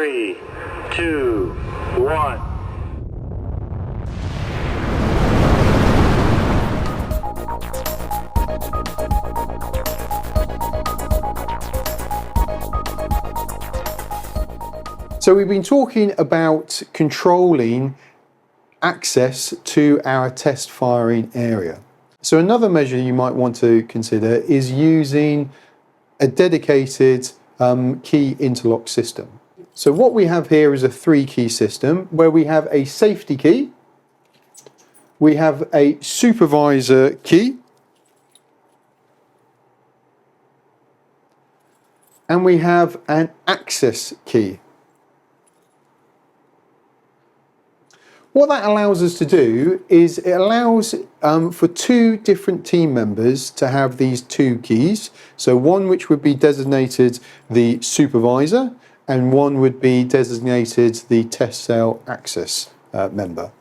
3, 2, 1. So we've been talking about controlling access to our test firing area. So another measure you might want to consider is using a dedicated key interlock system. So what we have here is a 3-key system where we have a safety key, we have a supervisor key, and we have an access key. What that allows us to do is it allows for 2 different team members to have these 2 keys. So one which would be designated the supervisor and one would be designated the test cell access member.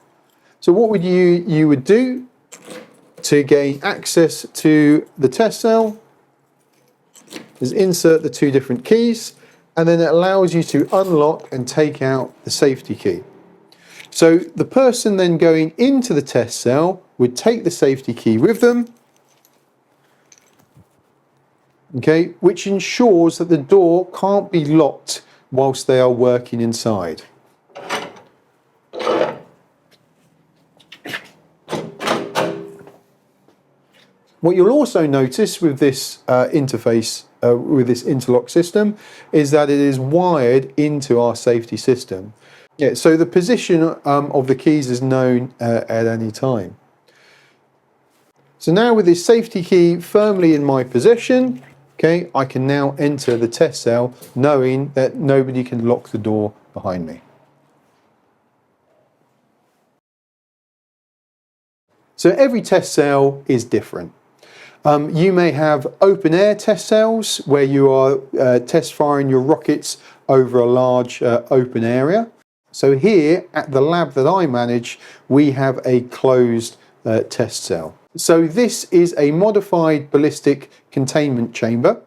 So what would you would do to gain access to the test cell is insert the 2 different keys, and then it allows you to unlock and take out the safety key. So the person then going into the test cell would take the safety key with them, okay, which ensures that the door can't be locked whilst they are working inside. What you'll also notice with this interface, with this interlock system, is that it is wired into our safety system. Yeah, so the position of the keys is known at any time. So now with this safety key firmly in my possession, okay, I can now enter the test cell knowing that nobody can lock the door behind me. So every test cell is different. You may have open air test cells where you are test firing your rockets over a large open area. So here at the lab that I manage, we have a closed test cell. So this is a modified ballistic containment chamber,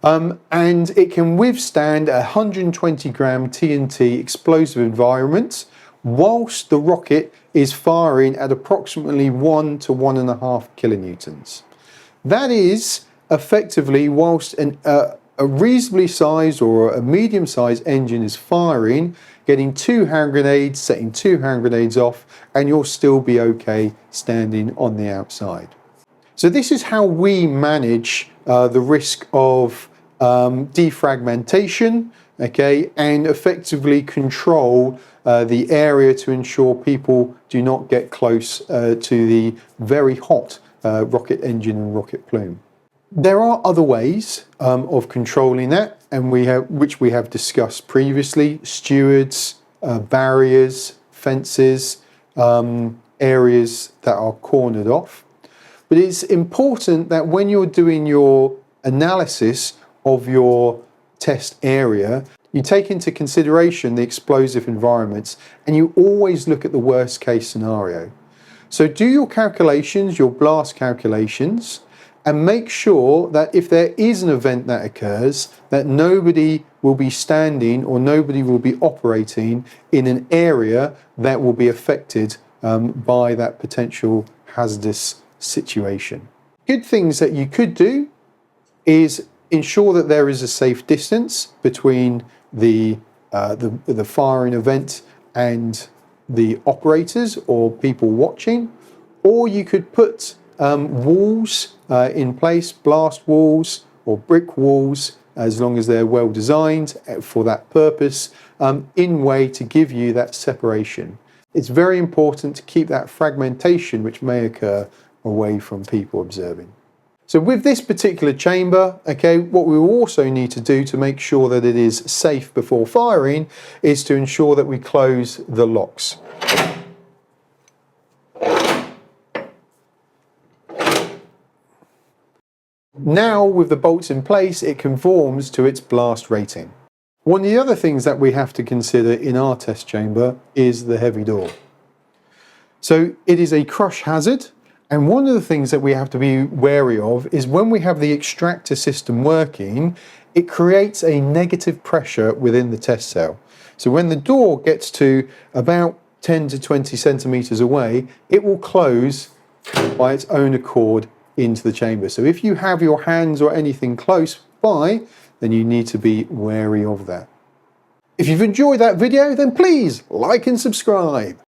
and it can withstand a 120 gram TNT explosive environment whilst the rocket is firing at approximately 1 to 1.5 kilonewtons. That is effectively whilst a reasonably sized or a medium sized engine is firing, getting 2 hand grenades, setting 2 hand grenades off, and you'll still be okay standing on the outside. So this is how we manage the risk of defragmentation, okay, and effectively control the area to ensure people do not get close to the very hot rocket engine and rocket plume. There are other ways of controlling that, and which we have discussed previously: stewards, barriers, fences, areas that are cornered off. But it's important that when you're doing your analysis of your test area, you take into consideration the explosive environments, and you always look at the worst case scenario. So do your calculations, your blast calculations, and make sure that if there is an event that occurs, that nobody will be standing or nobody will be operating in an area that will be affected by that potential hazardous situation. Good things that you could do is ensure that there is a safe distance between the firing event and the operators or people watching, or you could put walls in place, blast walls or brick walls, as long as they're well designed for that purpose, in way to give you that separation. It's very important to keep that fragmentation which may occur away from people observing. So with this particular chamber, okay, what we will also need to do to make sure that it is safe before firing is to ensure that we close the locks. Now with the bolts in place, it conforms to its blast rating. One of the other things that we have to consider in our test chamber is the heavy door. So it is a crush hazard, and one of the things that we have to be wary of is when we have the extractor system working, it creates a negative pressure within the test cell. So when the door gets to about 10 to 20 centimetres away, it will close by its own accord into the chamber. So if you have your hands or anything close by, then you need to be wary of that. If you've enjoyed that video, then please like and subscribe.